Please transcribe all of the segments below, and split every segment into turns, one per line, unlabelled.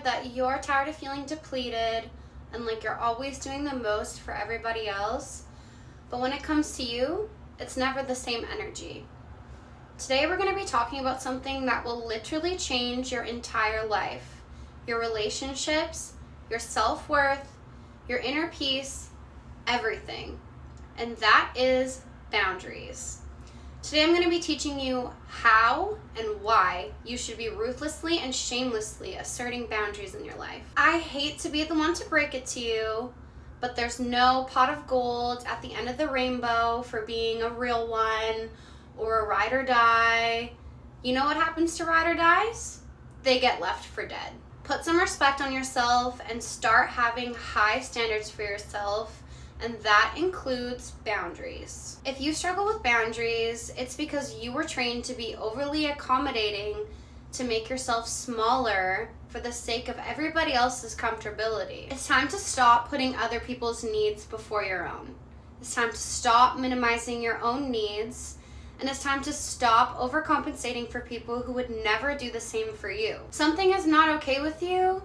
said that you're tired of feeling depleted and like you're always doing the most for everybody else, but when it comes to you, it's never the same energy. Today we're going to be talking about something that will literally change your entire life, your relationships, your self-worth, your inner peace, everything. And that is boundaries. Today I'm going to be teaching you how and why you should be ruthlessly and shamelessly asserting boundaries in your life. I hate to be the one to break it to you, but there's no pot of gold at the end of the rainbow for being a real one or a ride or die. You know what happens to ride or dies? They get left for dead. Put some respect on yourself and start having high standards for yourself. And that includes boundaries. If you struggle with boundaries, it's because you were trained to be overly accommodating to make yourself smaller for the sake of everybody else's comfortability. It's time to stop putting other people's needs before your own. It's time to stop minimizing your own needs. And it's time to stop overcompensating for people who would never do the same for you. Something is not okay with you.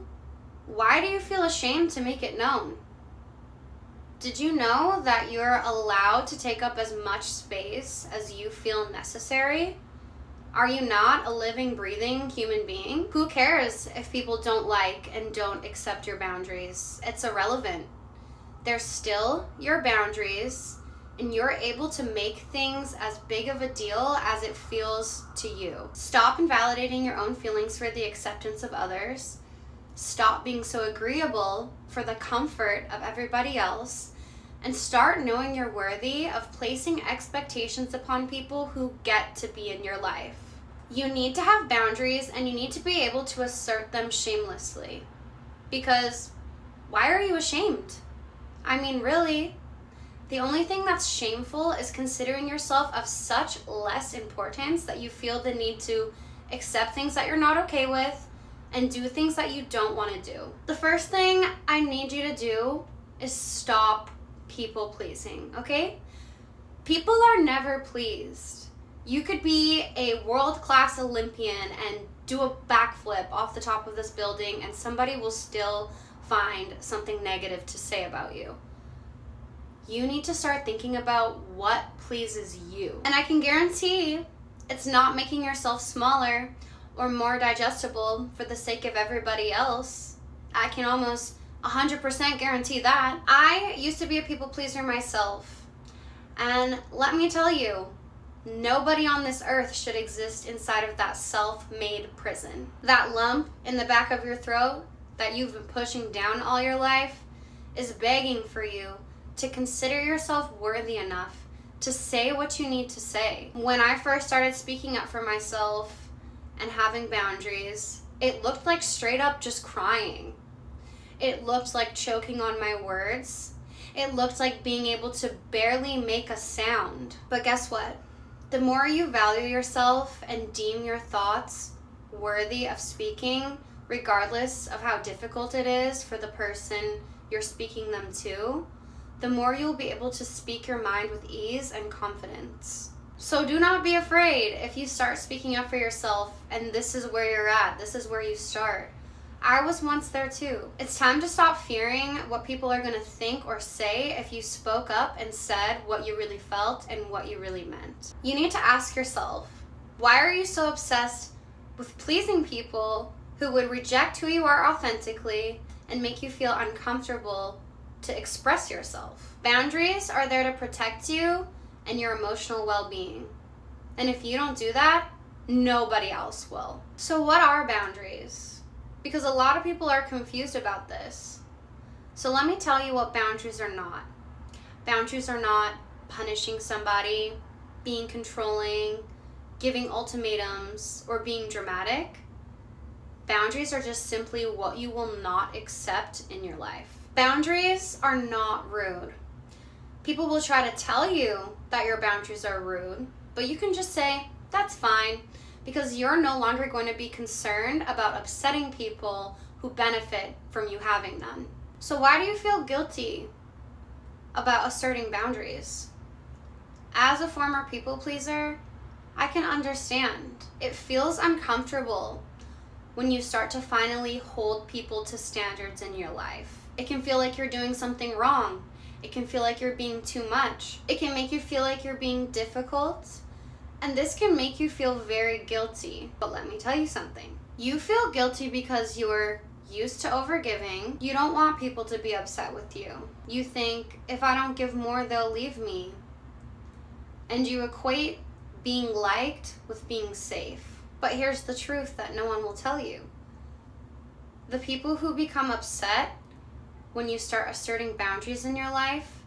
Why do you feel ashamed to make it known? Did you know that you're allowed to take up as much space as you feel necessary? Are you not a living, breathing human being? Who cares if people don't like and don't accept your boundaries? It's irrelevant. They're still your boundaries, and you're able to make things as big of a deal as it feels to you. Stop invalidating your own feelings for the acceptance of others. Stop being so agreeable for the comfort of everybody else, and start knowing you're worthy of placing expectations upon people who get to be in your life. You need to have boundaries, and you need to be able to assert them shamelessly. Because why are you ashamed? I mean, really? The only thing that's shameful is considering yourself of such less importance that you feel the need to accept things that you're not okay with and do things that you don't want to do. The first thing I need you to do is stop people pleasing, okay? People are never pleased. You could be a world-class Olympian and do a backflip off the top of this building and somebody will still find something negative to say about you. You need to start thinking about what pleases you. And I can guarantee it's not making yourself smaller or more digestible for the sake of everybody else. I can almost 100% guarantee that. I used to be a people pleaser myself. And let me tell you, nobody on this earth should exist inside of that self-made prison. That lump in the back of your throat that you've been pushing down all your life is begging for you to consider yourself worthy enough to say what you need to say. When I first started speaking up for myself and having boundaries, it looked like straight up just crying. It looked like choking on my words. It looked like being able to barely make a sound. But guess what? The more you value yourself and deem your thoughts worthy of speaking, regardless of how difficult it is for the person you're speaking them to, the more you'll be able to speak your mind with ease and confidence. So do not be afraid if you start speaking up for yourself and this is where you're at, this is where you start. I was once there too. It's time to stop fearing what people are going to think or say if you spoke up and said what you really felt and what you really meant. You need to ask yourself, why are you so obsessed with pleasing people who would reject who you are authentically and make you feel uncomfortable to express yourself? Boundaries are there to protect you and your emotional well-being. And if you don't do that, nobody else will. So what are boundaries? Because a lot of people are confused about this. So let me tell you what boundaries are not. Boundaries are not punishing somebody, being controlling, giving ultimatums, or being dramatic. Boundaries are just simply what you will not accept in your life. Boundaries are not rude. People will try to tell you that your boundaries are rude, but you can just say, that's fine, because you're no longer going to be concerned about upsetting people who benefit from you having them. So why do you feel guilty about asserting boundaries? As a former people pleaser, I can understand. It feels uncomfortable when you start to finally hold people to standards in your life. It can feel like you're doing something wrong. It can feel like you're being too much. It can make you feel like you're being difficult. And this can make you feel very guilty. But let me tell you something. You feel guilty because you're used to overgiving. You don't want people to be upset with you. You think, if I don't give more, they'll leave me. And you equate being liked with being safe. But here's the truth that no one will tell you. The people who become upset when you start asserting boundaries in your life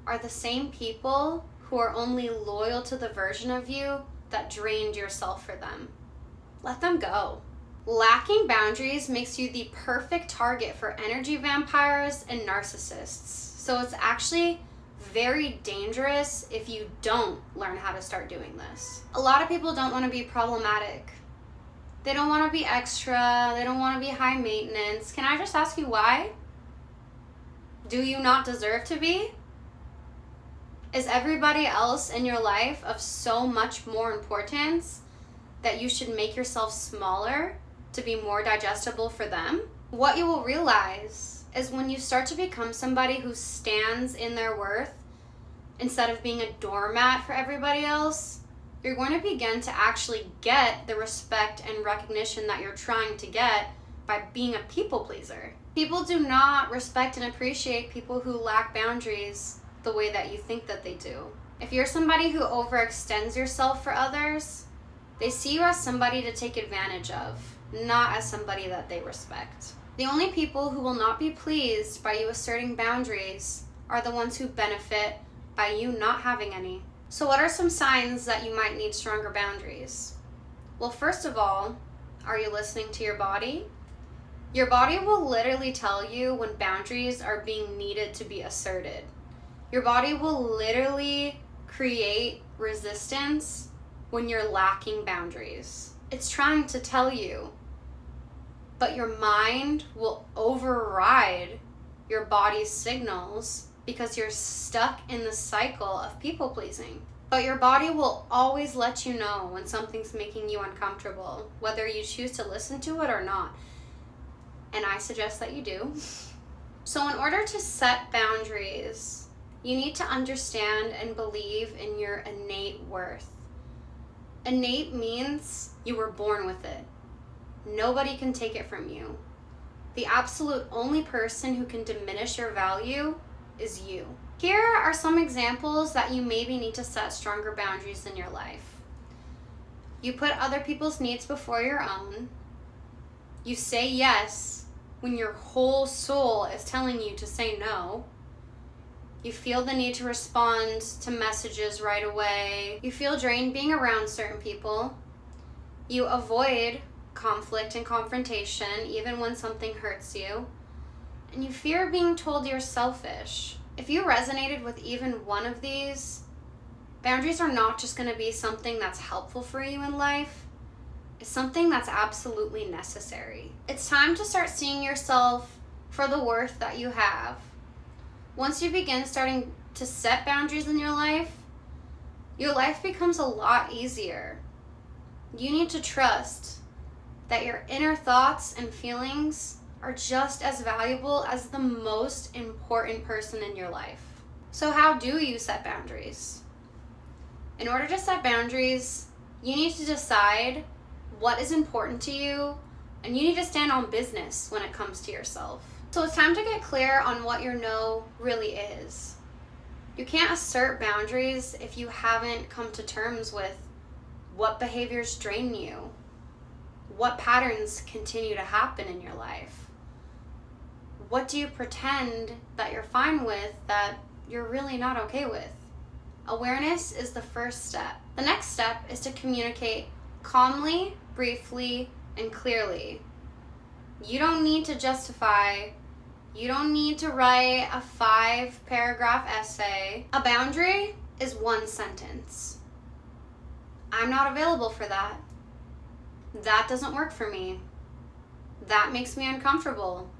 are the same people who are only loyal to the version of you that drained yourself for them. Let them go. Lacking boundaries makes you the perfect target for energy vampires and narcissists. So it's actually very dangerous if you don't learn how to start doing this. A lot of people don't want to be problematic. They don't want to be extra. They don't want to be high maintenance. Can I just ask you why? Do you not deserve to be? Is everybody else in your life of so much more importance that you should make yourself smaller to be more digestible for them? What you will realize is when you start to become somebody who stands in their worth instead of being a doormat for everybody else, you're going to begin to actually get the respect and recognition that you're trying to get by being a people pleaser. People do not respect and appreciate people who lack boundaries the way that you think that they do. If you're somebody who overextends yourself for others, they see you as somebody to take advantage of, not as somebody that they respect. The only people who will not be pleased by you asserting boundaries are the ones who benefit by you not having any. So what are some signs that you might need stronger boundaries? Well, first of all, are you listening to your body? Your body will literally tell you when boundaries are being needed to be asserted. Your body will literally create resistance when you're lacking boundaries. It's trying to tell you, but your mind will override your body's signals because you're stuck in the cycle of people pleasing. But your body will always let you know when something's making you uncomfortable, whether you choose to listen to it or not. And I suggest that you do. So in order to set boundaries, you need to understand and believe in your innate worth. Innate means you were born with it. Nobody can take it from you. The absolute only person who can diminish your value is you. Here are some examples that you maybe need to set stronger boundaries in your life. You put other people's needs before your own. You say yes when your whole soul is telling you to say no. You feel the need to respond to messages right away. You feel drained being around certain people. You avoid conflict and confrontation even when something hurts you. And you fear being told you're selfish. If you resonated with even one of these, boundaries are not just going to be something that's helpful for you in life. It's something that's absolutely necessary. It's time to start seeing yourself for the worth that you have. Once you begin starting to set boundaries in your life becomes a lot easier. You need to trust that your inner thoughts and feelings are just as valuable as the most important person in your life. So how do you set boundaries? In order to set boundaries, you need to decide what is important to you, and you need to stand on business when it comes to yourself. So it's time to get clear on what your no really is. You can't assert boundaries if you haven't come to terms with what behaviors drain you, what patterns continue to happen in your life. What do you pretend that you're fine with that you're really not okay with? Awareness is the first step. The next step is to communicate calmly, briefly, and clearly. You don't need to justify. You don't need to write a 5-paragraph essay. A boundary is one sentence. I'm not available for that. That doesn't work for me. That makes me uncomfortable.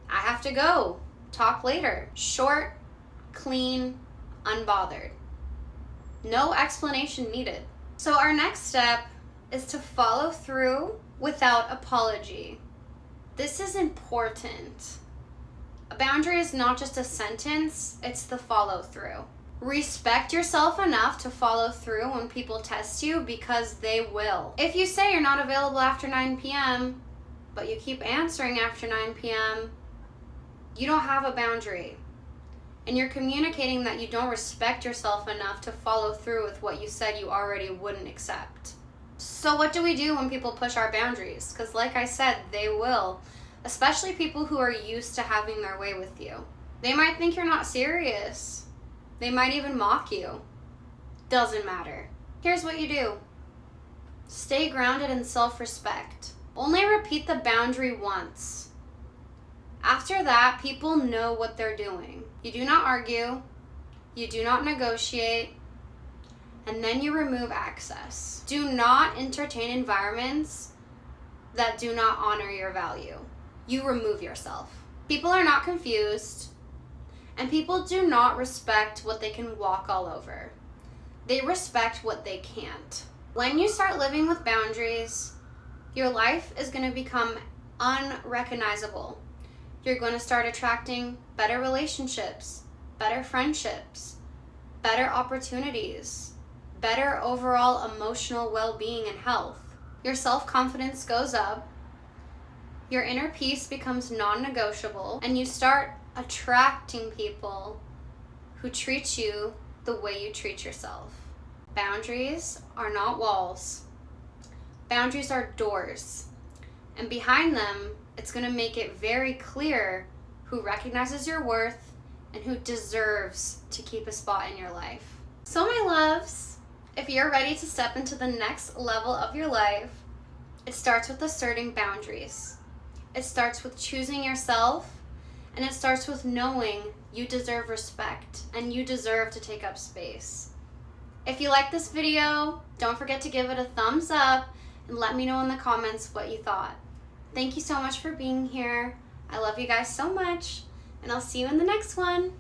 I have to go. Talk later. Short, clean, unbothered. No explanation needed. So our next step is to follow through without apology. This is important. A boundary is not just a sentence, it's the follow through. Respect yourself enough to follow through when people test you, because they will. If you say you're not available after 9 p.m., but you keep answering after 9 p.m., you don't have a boundary. And you're communicating that you don't respect yourself enough to follow through with what you said you already wouldn't accept. So what do we do when people push our boundaries? Because like I said, they will. Especially people who are used to having their way with you. They might think you're not serious. They might even mock you. Doesn't matter. Here's what you do. Stay grounded in self-respect. Only repeat the boundary once. After that, people know what they're doing. You do not argue. You do not negotiate. And then you remove access. Do not entertain environments that do not honor your value. You remove yourself. People are not confused, and people do not respect what they can walk all over. They respect what they can't. When you start living with boundaries, your life is going to become unrecognizable. You're going to start attracting better relationships, better friendships, better opportunities, better overall emotional well-being and health. Your self-confidence goes up. Your inner peace becomes non-negotiable, and you start attracting people who treat you the way you treat yourself. Boundaries are not walls. Boundaries are doors. And behind them, it's going to make it very clear who recognizes your worth and who deserves to keep a spot in your life. So my loves, if you're ready to step into the next level of your life, it starts with asserting boundaries. It starts with choosing yourself, and it starts with knowing you deserve respect and you deserve to take up space. If you like this video, don't forget to give it a thumbs up and let me know in the comments what you thought. Thank you so much for being here. I love you guys so much, and I'll see you in the next one.